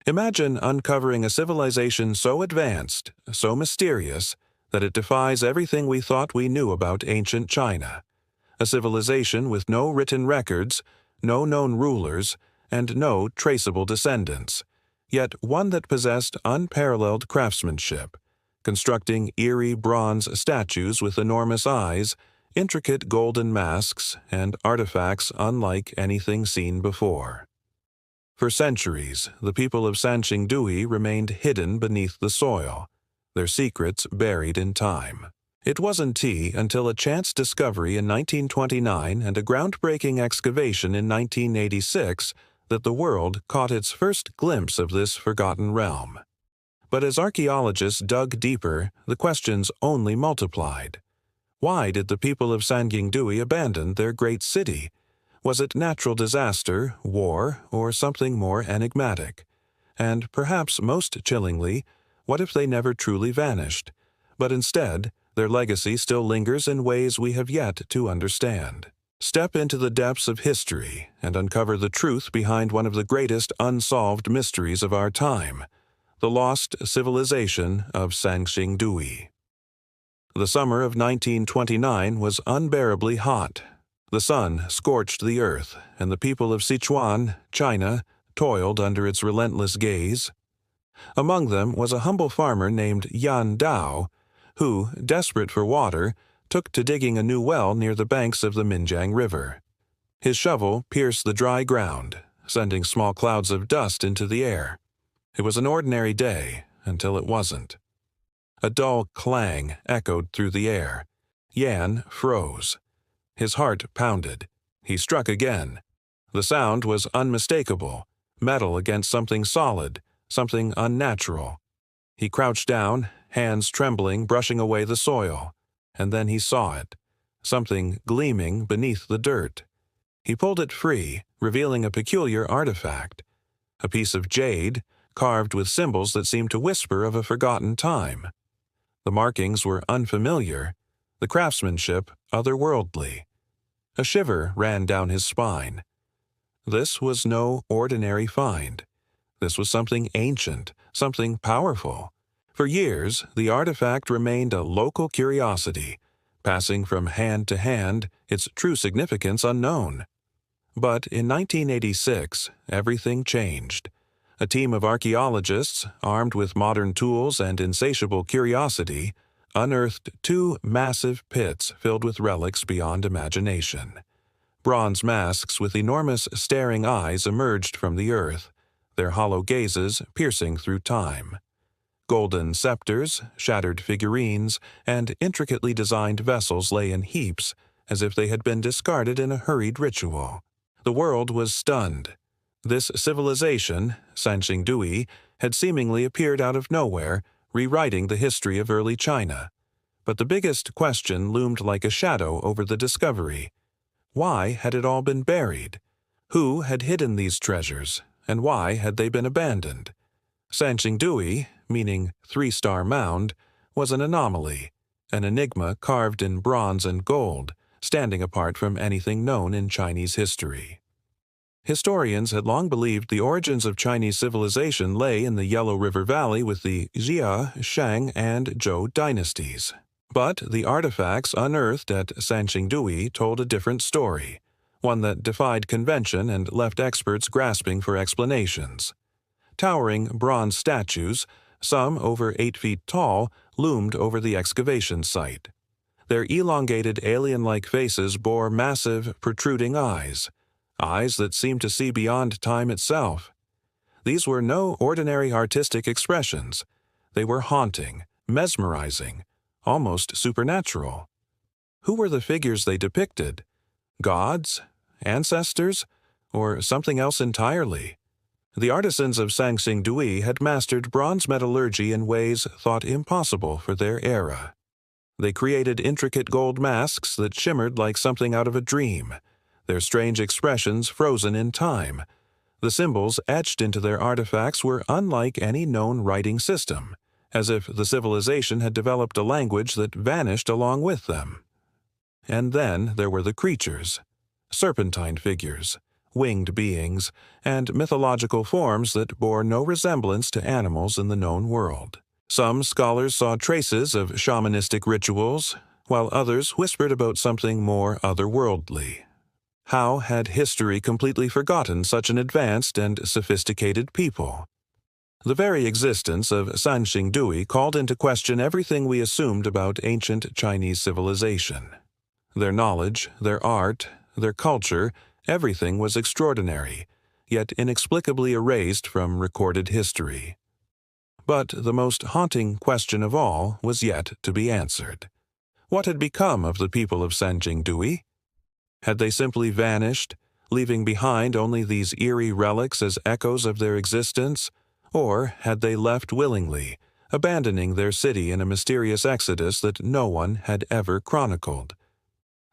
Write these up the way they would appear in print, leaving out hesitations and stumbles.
Imagine uncovering a civilization so advanced, so mysterious, that it defies everything we thought we knew about ancient China. A civilization with no written records, no known rulers, and no traceable descendants, yet one that possessed unparalleled craftsmanship, constructing eerie bronze statues with enormous eyes, intricate golden masks, and artifacts unlike anything seen before. For centuries, the people of Sanxingdui remained hidden beneath the soil, their secrets buried in time. It wasn't until a chance discovery in 1929 and a groundbreaking excavation in 1986 that the world caught its first glimpse of this forgotten realm. But as archaeologists dug deeper, the questions only multiplied. Why did the people of Sanxingdui abandon their great city? Was it natural disaster, war, or something more enigmatic? And perhaps most chillingly, what if they never truly vanished, but instead, their legacy still lingers in ways we have yet to understand? Step into the depths of history and uncover the truth behind one of the greatest unsolved mysteries of our time, the lost civilization of Sanxingdui. The summer of 1929 was unbearably hot. The sun scorched the earth, and the people of Sichuan, China, toiled under its relentless gaze. Among them was a humble farmer named Yan Dao, who, desperate for water, took to digging a new well near the banks of the Minjiang River. His shovel pierced the dry ground, sending small clouds of dust into the air. It was an ordinary day until it wasn't. A dull clang echoed through the air. Yan froze. His heart pounded. He struck again. The sound was unmistakable, metal against something solid, something unnatural. He crouched down, hands trembling, brushing away the soil. And then he saw it, something gleaming beneath the dirt. He pulled it free, revealing a peculiar artifact, a piece of jade carved with symbols that seemed to whisper of a forgotten time. The markings were unfamiliar, the craftsmanship otherworldly. A shiver ran down his spine. This was no ordinary find. This was something ancient, something powerful. For years, the artifact remained a local curiosity, passing from hand to hand, its true significance unknown. But in 1986, everything changed. A team of archaeologists, armed with modern tools and insatiable curiosity, unearthed two massive pits filled with relics beyond imagination. Bronze masks with enormous staring eyes emerged from the earth, their hollow gazes piercing through time. Golden scepters, shattered figurines, and intricately designed vessels lay in heaps, as if they had been discarded in a hurried ritual. The world was stunned. This civilization, Sanxingdui, had seemingly appeared out of nowhere, rewriting the history of early China. But the biggest question loomed like a shadow over the discovery. Why had it all been buried? Who had hidden these treasures, and why had they been abandoned? Sanxingdui, meaning three-star mound, was an anomaly, an enigma carved in bronze and gold, standing apart from anything known in Chinese history. Historians had long believed the origins of Chinese civilization lay in the Yellow River Valley with the Jia, Shang, and Zhou dynasties. But the artifacts unearthed at Sanxingdui told a different story, one that defied convention and left experts grasping for explanations. Towering bronze statues, some over 8 feet tall, loomed over the excavation site. Their elongated alien-like faces bore massive, protruding eyes that seemed to see beyond time itself. These were no ordinary artistic expressions. They were haunting, mesmerizing, almost supernatural. Who were the figures they depicted? Gods? Ancestors? Or something else entirely? The artisans of Sanxingdui had mastered bronze metallurgy in ways thought impossible for their era. They created intricate gold masks that shimmered like something out of a dream, their strange expressions frozen in time. The symbols etched into their artifacts were unlike any known writing system, as if the civilization had developed a language that vanished along with them. And then there were the creatures, serpentine figures, winged beings, and mythological forms that bore no resemblance to animals in the known world. Some scholars saw traces of shamanistic rituals, while others whispered about something more otherworldly. How had history completely forgotten such an advanced and sophisticated people? The very existence of Sanxingdui called into question everything we assumed about ancient Chinese civilization. Their knowledge, their art, their culture, everything was extraordinary, yet inexplicably erased from recorded history. But the most haunting question of all was yet to be answered. What had become of the people of Sanxingdui? Had they simply vanished, leaving behind only these eerie relics as echoes of their existence? Or had they left willingly, abandoning their city in a mysterious exodus that no one had ever chronicled?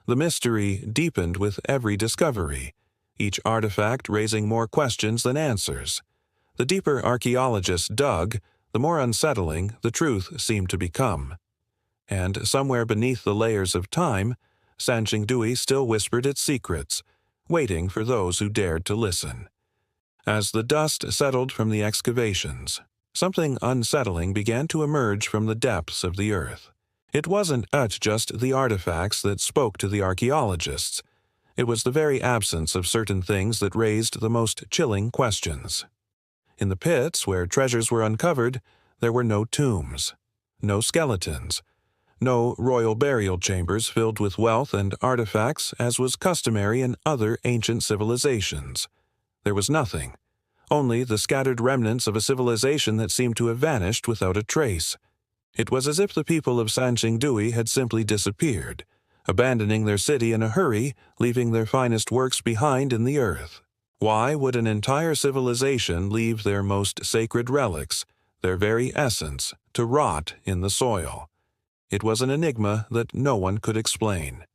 The mystery deepened with every discovery, each artifact raising more questions than answers. The deeper archaeologists dug, the more unsettling the truth seemed to become. And somewhere beneath the layers of time, Sanxingdui still whispered its secrets, waiting for those who dared to listen. As the dust settled from the excavations, something unsettling began to emerge from the depths of the earth. It wasn't just the artifacts that spoke to the archaeologists. It was the very absence of certain things that raised the most chilling questions. In the pits where treasures were uncovered, there were no tombs, no skeletons, no royal burial chambers filled with wealth and artifacts as was customary in other ancient civilizations. There was nothing, only the scattered remnants of a civilization that seemed to have vanished without a trace. It was as if the people of Sanxingdui had simply disappeared, abandoning their city in a hurry, leaving their finest works behind in the earth. Why would an entire civilization leave their most sacred relics, their very essence, to rot in the soil? It was an enigma that no one could explain.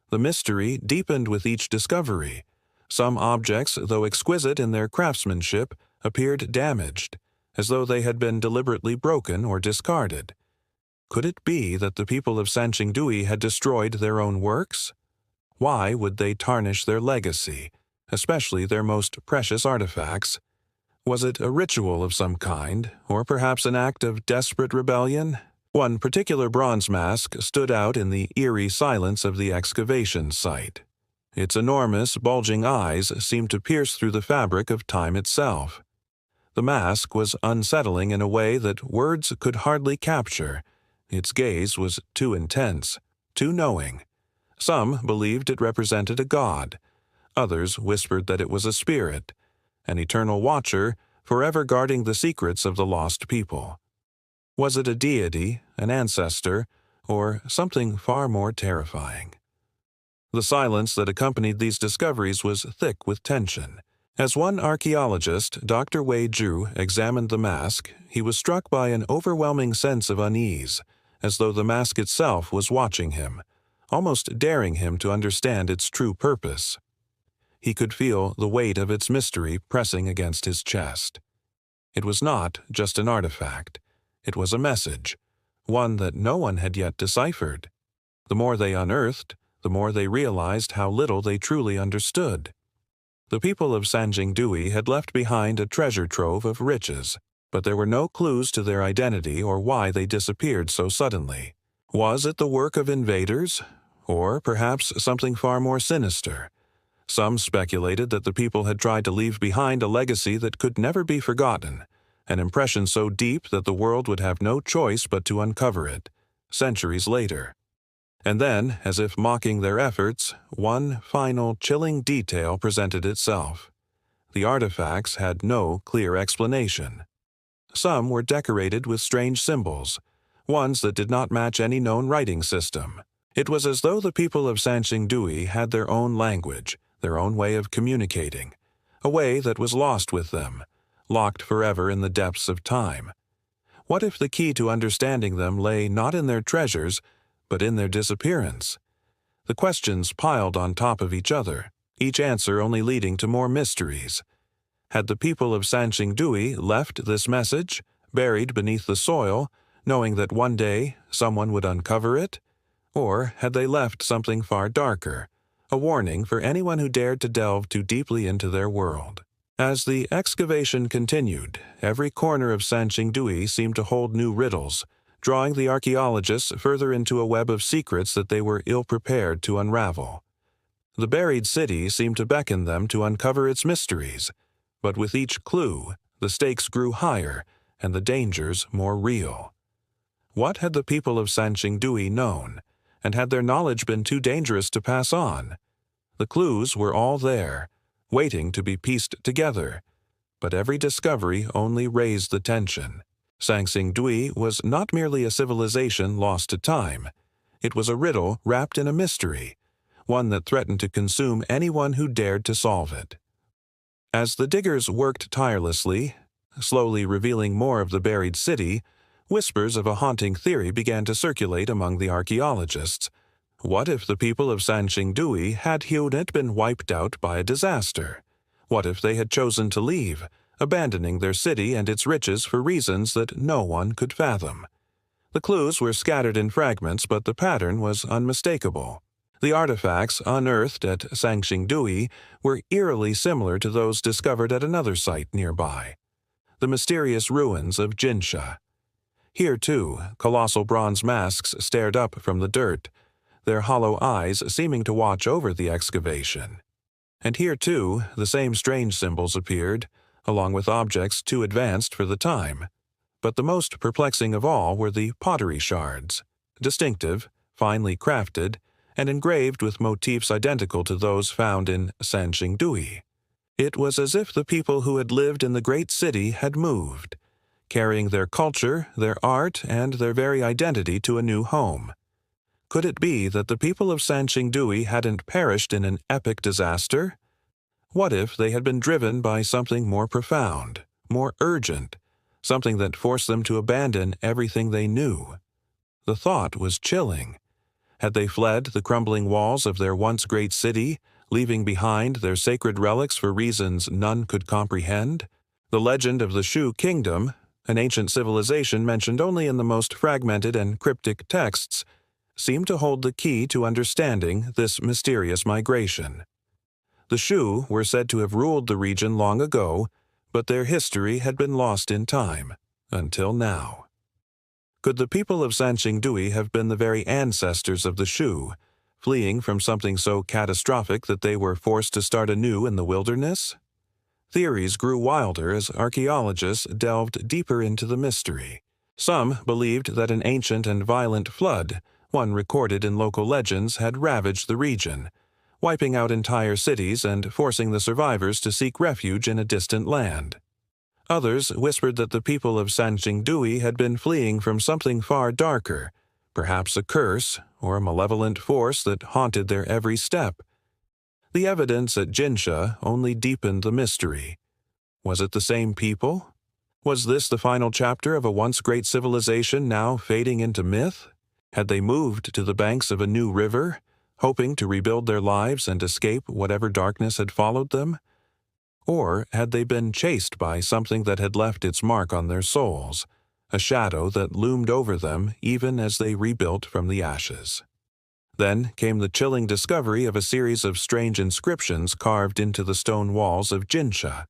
The mystery deepened with each discovery. Some objects, though exquisite in their craftsmanship, appeared damaged, as though they had been deliberately broken or discarded. Could it be that the people of Sanxingdui had destroyed their own works? Why would they tarnish their legacy, especially their most precious artifacts? Was it a ritual of some kind, or perhaps an act of desperate rebellion? One particular bronze mask stood out in the eerie silence of the excavation site. Its enormous, bulging eyes seemed to pierce through the fabric of time itself. The mask was unsettling in a way that words could hardly capture. Its gaze was too intense, too knowing. Some believed it represented a god. Others whispered that it was a spirit, an eternal watcher, forever guarding the secrets of the lost people. Was it a deity, an ancestor, or something far more terrifying? The silence that accompanied these discoveries was thick with tension. As one archaeologist, Dr. Wei Zhu, examined the mask, he was struck by an overwhelming sense of unease, as though the mask itself was watching him, almost daring him to understand its true purpose. He could feel the weight of its mystery pressing against his chest. It was not just an artifact. It was a message, one that no one had yet deciphered. The more they unearthed, the more they realized how little they truly understood. The people of Sanxingdui had left behind a treasure trove of riches, but there were no clues to their identity or why they disappeared so suddenly. Was it the work of invaders? Or perhaps something far more sinister? Some speculated that the people had tried to leave behind a legacy that could never be forgotten, an impression so deep that the world would have no choice but to uncover it, centuries later. And then, as if mocking their efforts, one final chilling detail presented itself. The artifacts had no clear explanation. Some were decorated with strange symbols, ones that did not match any known writing system. It was as though the people of Sanxingdui had their own language, their own way of communicating, a way that was lost with them, locked forever in the depths of time. What if the key to understanding them lay not in their treasures, but in their disappearance? The questions piled on top of each other, each answer only leading to more mysteries. Had the people of Sanxingdui left this message, buried beneath the soil, knowing that one day someone would uncover it? Or had they left something far darker, a warning for anyone who dared to delve too deeply into their world. As the excavation continued, every corner of Sanxingdui seemed to hold new riddles, drawing the archaeologists further into a web of secrets that they were ill-prepared to unravel. The buried city seemed to beckon them to uncover its mysteries, but with each clue, the stakes grew higher and the dangers more real. What had the people of Sanxingdui known, and had their knowledge been too dangerous to pass on? The clues were all there, waiting to be pieced together, but every discovery only raised the tension. Sanxingdui was not merely a civilization lost to time. It was a riddle wrapped in a mystery, one that threatened to consume anyone who dared to solve it. As the diggers worked tirelessly, slowly revealing more of the buried city, whispers of a haunting theory began to circulate among the archaeologists. What if the people of Sanxingdui had been wiped out by a disaster? What if they had chosen to leave, abandoning their city and its riches for reasons that no one could fathom? The clues were scattered in fragments, but the pattern was unmistakable. The artifacts unearthed at Sanxingdui were eerily similar to those discovered at another site nearby, the mysterious ruins of Jinsha. Here, too, colossal bronze masks stared up from the dirt, their hollow eyes seeming to watch over the excavation. And here, too, the same strange symbols appeared, along with objects too advanced for the time. But the most perplexing of all were the pottery shards, distinctive, finely crafted, and engraved with motifs identical to those found in Sanxingdui. It was as if the people who had lived in the great city had moved, carrying their culture, their art, and their very identity to a new home. Could it be that the people of Sanxingdui hadn't perished in an epic disaster? What if they had been driven by something more profound, more urgent, something that forced them to abandon everything they knew? The thought was chilling. Had they fled the crumbling walls of their once great city, leaving behind their sacred relics for reasons none could comprehend? The legend of the Shu Kingdom, an ancient civilization mentioned only in the most fragmented and cryptic texts, seemed to hold the key to understanding this mysterious migration. The Shu were said to have ruled the region long ago, but their history had been lost in time, until now. Could the people of Sanxingdui have been the very ancestors of the Shu, fleeing from something so catastrophic that they were forced to start anew in the wilderness? Theories grew wilder as archaeologists delved deeper into the mystery. Some believed that an ancient and violent flood, one recorded in local legends, had ravaged the region, wiping out entire cities and forcing the survivors to seek refuge in a distant land. Others whispered that the people of Sanxingdui had been fleeing from something far darker, perhaps a curse or a malevolent force that haunted their every step. The evidence at Jinsha only deepened the mystery. Was it the same people? Was this the final chapter of a once great civilization now fading into myth? Had they moved to the banks of a new river, hoping to rebuild their lives and escape whatever darkness had followed them? Or had they been chased by something that had left its mark on their souls, a shadow that loomed over them even as they rebuilt from the ashes? Then came the chilling discovery of a series of strange inscriptions carved into the stone walls of Jinsha.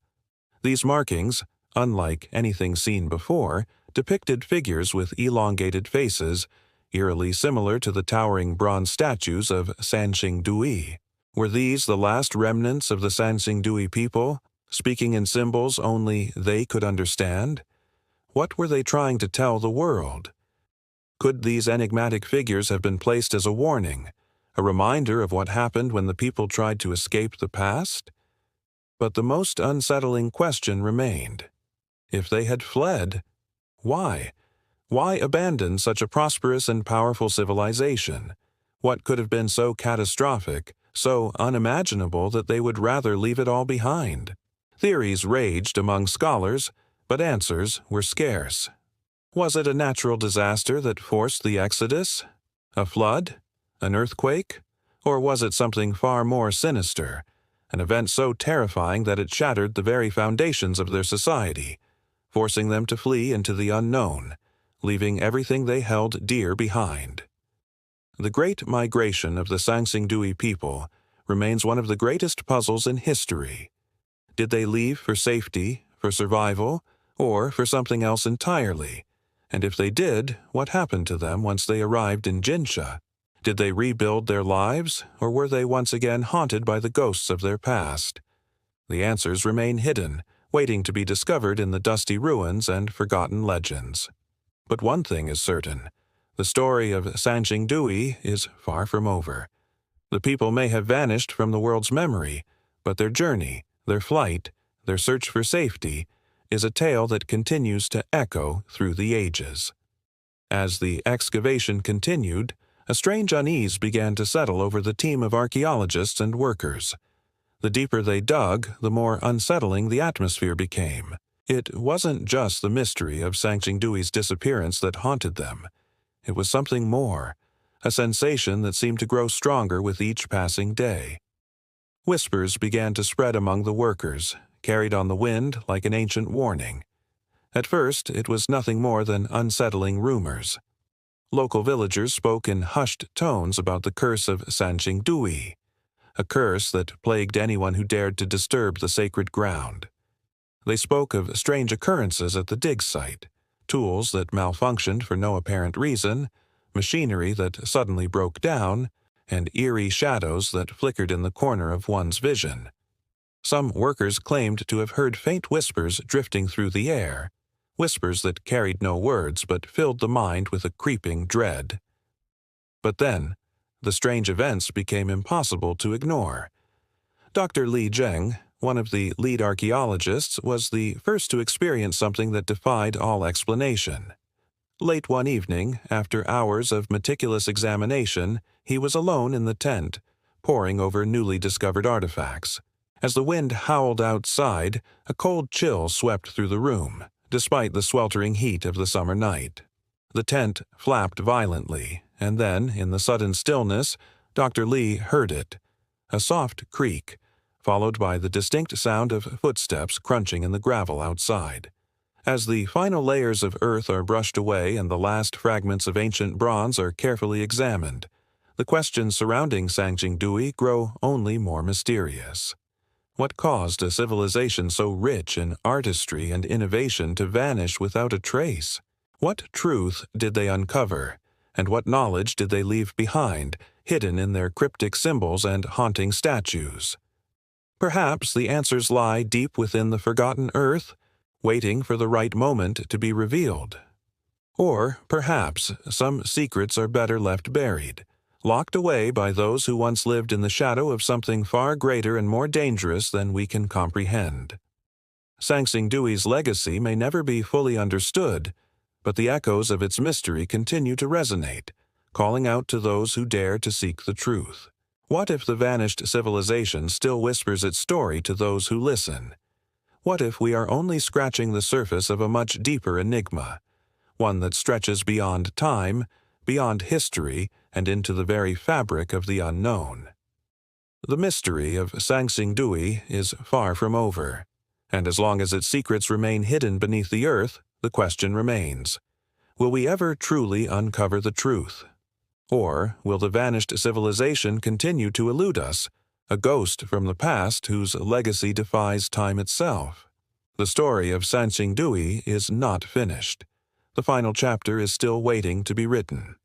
These markings, unlike anything seen before, depicted figures with elongated faces, eerily similar to the towering bronze statues of Sanxingdui. Were these the last remnants of the Sanxingdui people, speaking in symbols only they could understand? What were they trying to tell the world? Could these enigmatic figures have been placed as a warning, a reminder of what happened when the people tried to escape the past? But the most unsettling question remained. If they had fled, why? Why abandon such a prosperous and powerful civilization? What could have been so catastrophic, so unimaginable that they would rather leave it all behind? Theories raged among scholars, but answers were scarce. Was it a natural disaster that forced the exodus? A flood? An earthquake? Or was it something far more sinister, an event so terrifying that it shattered the very foundations of their society, forcing them to flee into the unknown, leaving everything they held dear behind? The great migration of the Sanxingdui people remains one of the greatest puzzles in history. Did they leave for safety, for survival, or for something else entirely? And if they did, what happened to them once they arrived in Jinsha? Did they rebuild their lives, or were they once again haunted by the ghosts of their past? The answers remain hidden, waiting to be discovered in the dusty ruins and forgotten legends. But one thing is certain. The story of Sanxingdui is far from over. The people may have vanished from the world's memory, but their journey, their flight, their search for safety, is a tale that continues to echo through the ages. As the excavation continued, a strange unease began to settle over the team of archaeologists and workers. The deeper they dug, the more unsettling the atmosphere became. It wasn't just the mystery of Sanxingdui's disappearance that haunted them. It was something more, a sensation that seemed to grow stronger with each passing day. Whispers began to spread among the workers, carried on the wind like an ancient warning. At first, it was nothing more than unsettling rumors. Local villagers spoke in hushed tones about the curse of Sanxingdui, a curse that plagued anyone who dared to disturb the sacred ground. They spoke of strange occurrences at the dig site, tools that malfunctioned for no apparent reason, machinery that suddenly broke down, and eerie shadows that flickered in the corner of one's vision. Some workers claimed to have heard faint whispers drifting through the air, whispers that carried no words but filled the mind with a creeping dread. But then, the strange events became impossible to ignore. Dr. Li Zheng, one of the lead archaeologists, was the first to experience something that defied all explanation. Late one evening, after hours of meticulous examination, he was alone in the tent, poring over newly discovered artifacts. As the wind howled outside, a cold chill swept through the room, despite the sweltering heat of the summer night. The tent flapped violently, and then, in the sudden stillness, Dr. Li heard it, a soft creak, followed by the distinct sound of footsteps crunching in the gravel outside. As the final layers of earth are brushed away and the last fragments of ancient bronze are carefully examined, the questions surrounding Sanxingdui grow only more mysterious. What caused a civilization so rich in artistry and innovation to vanish without a trace? What truth did they uncover, and what knowledge did they leave behind, hidden in their cryptic symbols and haunting statues? Perhaps the answers lie deep within the forgotten earth, waiting for the right moment to be revealed. Or perhaps some secrets are better left buried, locked away by those who once lived in the shadow of something far greater and more dangerous than we can comprehend. Sanxingdui's legacy may never be fully understood, but the echoes of its mystery continue to resonate, calling out to those who dare to seek the truth. What if the vanished civilization still whispers its story to those who listen? What if we are only scratching the surface of a much deeper enigma, one that stretches beyond time, beyond history, and into the very fabric of the unknown? The mystery of Sanxingdui is far from over, and as long as its secrets remain hidden beneath the earth, the question remains: will we ever truly uncover the truth? Or will the vanished civilization continue to elude us, a ghost from the past whose legacy defies time itself? The story of Sanxingdui is not finished. The final chapter is still waiting to be written.